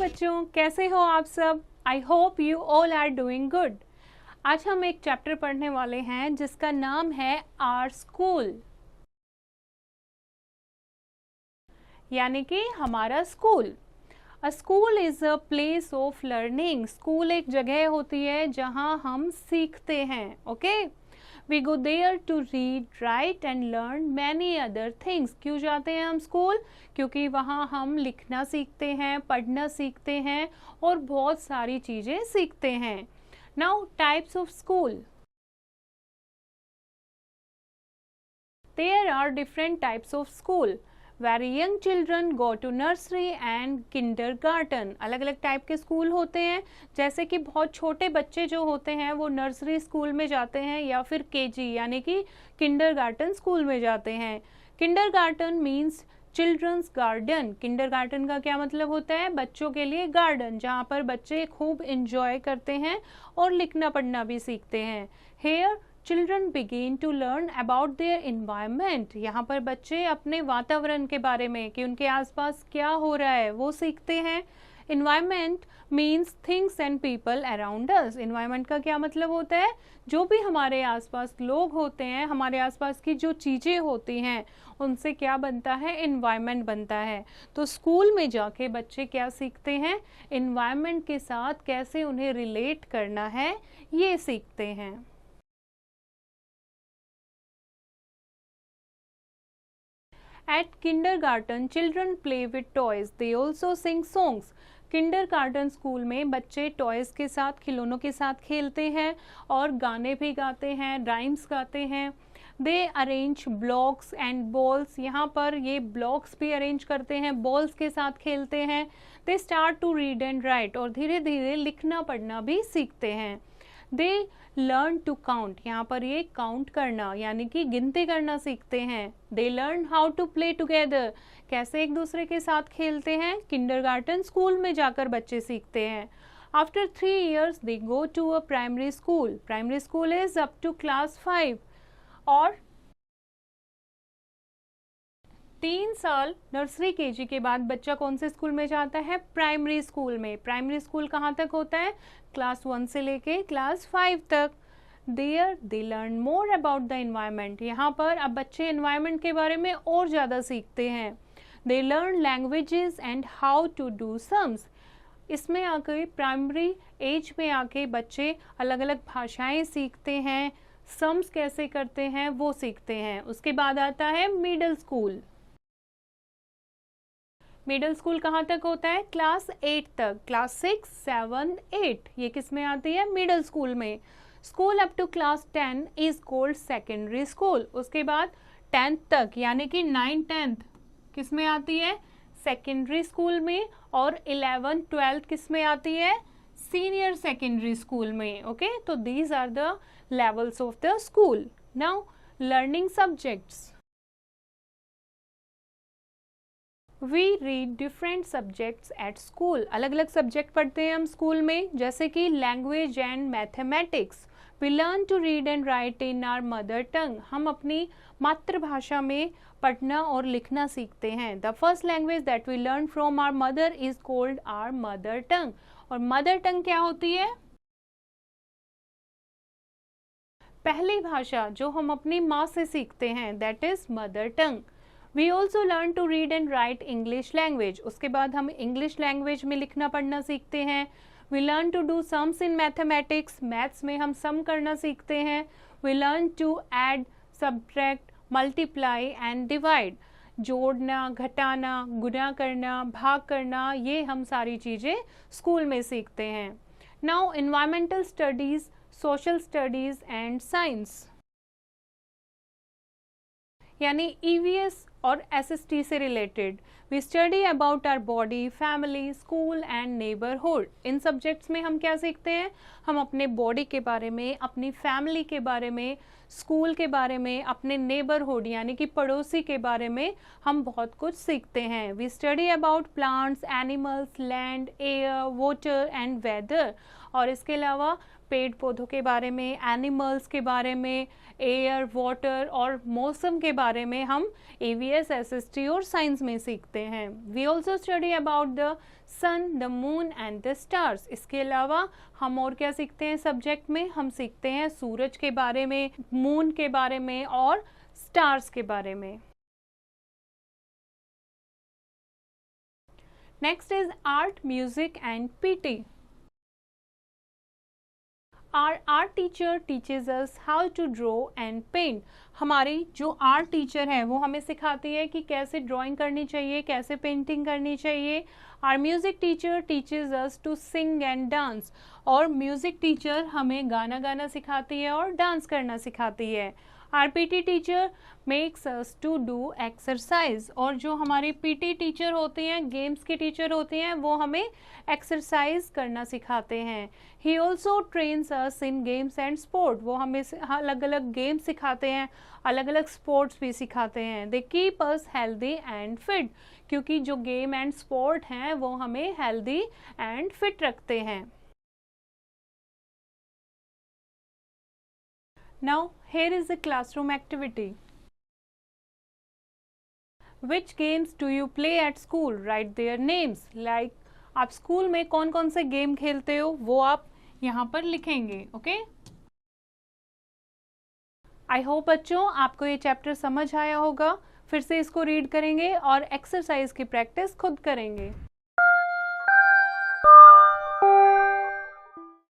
बच्चों, कैसे हो आप सब? I hope you all are doing good. आज हम एक चैप्टर पढ़ने वाले हैं जिसका नाम है आवर स्कूल, यानी कि हमारा school. A school is a place of learning. School एक जगह होती है जहाँ हम सीखते हैं। Okay, we go there to read, write and learn many other things. क्यों जाते हैं हम स्कूल? क्योंकि वहाँ हम लिखना सीखते हैं, पढ़ना सीखते हैं और बहुत सारी चीज़ें सीखते हैं। Now types of school. There are different types of school. Very young children go to nursery and kindergarten. अलग अलग टाइप के स्कूल होते हैं, जैसे कि बहुत छोटे बच्चे जो होते हैं वो नर्सरी स्कूल में जाते हैं या फिर केजी यानी कि किंडरगार्टन स्कूल में जाते हैं। Kindergarten means children's garden. Kindergarten का क्या मतलब होता है? बच्चों के लिए गार्डन, जहाँ पर बच्चे खूब इंजॉय करते हैं और लिखना पढ़ना भी सीखते हैं। Here children begin to learn about their environment. यहाँ पर बच्चे अपने वातावरण के बारे में कि उनके आसपास क्या हो रहा है वो सीखते हैं। Environment means things and people around us. Environment का क्या मतलब होता है? जो भी हमारे आसपास लोग होते हैं, हमारे आसपास की जो चीज़ें होती हैं, उनसे क्या बनता है? इन्वायरमेंट बनता है। तो स्कूल में जाके बच्चे क्या सीखते हैं? इन्वायरमेंट के साथ कैसे उन्हें रिलेट करना है ये सीखते हैं। At kindergarten, children play with toys. They also sing songs. Kindergarten school में बच्चे टॉयज़ के साथ, खिलौनों के साथ खेलते हैं और गाने भी गाते हैं, राइम्स गाते हैं। दे अरेंज ब्लॉक्स एंड बॉल्स। यहाँ पर ये ब्लॉक्स भी अरेंज करते हैं, बॉल्स के साथ खेलते हैं। They start to read and write. और धीरे धीरे लिखना पढ़ना भी सीखते हैं। They learn to count. यहाँ पर ये काउंट करना यानी कि गिनती करना सीखते हैं। They learn how to play together. कैसे एक दूसरे के साथ खेलते हैं, किंडरगार्टन स्कूल में जाकर बच्चे सीखते हैं। After 3 years they go to a primary school. Primary school is up to class 5। और 3 साल नर्सरी केजी के बाद बच्चा कौन से स्कूल में जाता है? प्राइमरी स्कूल में। प्राइमरी स्कूल कहाँ तक होता है? क्लास 1 से लेके क्लास 5 तक। There they learn more about the environment. यहाँ पर अब बच्चे इन्वायरमेंट के बारे में और ज़्यादा सीखते हैं। They learn languages and how to do sums. इसमें आके प्राइमरी एज में आके बच्चे अलग अलग भाषाएं सीखते हैं, सम्स कैसे करते हैं वो सीखते हैं। उसके बाद आता है मिडिल स्कूल। मिडिल स्कूल कहाँ तक होता है? क्लास 8 तक। क्लास 6, 7, 8 ये किस में आती है? मिडिल स्कूल में। School up to class 10 is called secondary school. उसके बाद 10th तक यानी कि 9, 10th किस में आती है? सेकेंडरी स्कूल में। और 11, 12 किस में आती है? सीनियर सेकेंडरी स्कूल में। ओके, तो these are the levels of the school. Now learning subjects. We read different subjects at school. अलग अलग सब्जेक्ट पढ़ते हैं हम स्कूल में, जैसे कि language and mathematics. We learn to read and write in our mother tongue. हम अपनी मातृभाषा में पढ़ना और लिखना सीखते हैं। The first language that we learn from our mother is called our mother tongue. और मदर टंग क्या होती है? पहली भाषा जो हम अपनी माँ से सीखते हैं, that is mother tongue. We also learn to read and write English language. उसके बाद हम इंग्लिश लैंग्वेज में लिखना पढ़ना सीखते हैं। We learn to do sums in mathematics. Maths में हम सम करना सीखते हैं। We learn to add, subtract, multiply and divide. जोड़ना, घटाना, गुणा करना, भाग करना, ये हम सारी चीज़ें स्कूल में सीखते हैं। Now environmental studies, social studies and science, यानी ईवीएस और एसएसटी से related. We study about our body, family, school and neighbourhood. इन सब्जेक्ट्स में हम क्या सीखते हैं? हम अपने बॉडी के बारे में, अपनी फैमिली के बारे में, स्कूल के बारे में, अपने नेबरहुड यानी कि पड़ोसी के बारे में हम बहुत कुछ सीखते हैं। We study about plants, animals, land, air, water and weather. और इसके अलावा पेड़ पौधों के बारे में, एनिमल्स के बारे में, एयर, वाटर और मौसम के बारे में हम एविएशन ईवीएस, एसएसटी और साइंस में सीखते हैं। We also study about the sun, the moon and the stars. इसके अलावा हम और क्या सीखते हैं सब्जेक्ट में? हम सीखते हैं सूरज के बारे में, मून के बारे में और स्टार्स के बारे में। Next is art, music and PT. Our art teacher teaches us how to draw and paint. हमारी जो आर्ट टीचर है वो हमें सिखाती है कि कैसे ड्राइंग करनी चाहिए, कैसे पेंटिंग करनी चाहिए। Our music teacher teaches us to sing and dance. और म्यूज़िक टीचर हमें गाना गाना सिखाती है और डांस करना सिखाती है। Our PT teacher makes us to do exercise. और जो हमारी PT टीचर होती हैं, गेम्स की टीचर होती हैं, वो हमें एक्सरसाइज करना सिखाते हैं। He also trains us in games and sport. वो हमें अलग अलग गेम्स सिखाते हैं, अलग अलग स्पोर्ट्स भी सिखाते हैं। They keep us healthy and fit. क्योंकि जो गेम एंड स्पोर्ट हैं वो हमें हेल्दी एंड फिट रखते हैं। Now here is a classroom activity. Which games do you play at school? Write their names. Like आप स्कूल में कौन कौन से गेम खेलते हो वो आप यहाँ पर लिखेंगे। ओके, आई होप बच्चों आपको ये चैप्टर समझ आया होगा। फिर से इसको रीड करेंगे और एक्सरसाइज की प्रैक्टिस खुद करेंगे।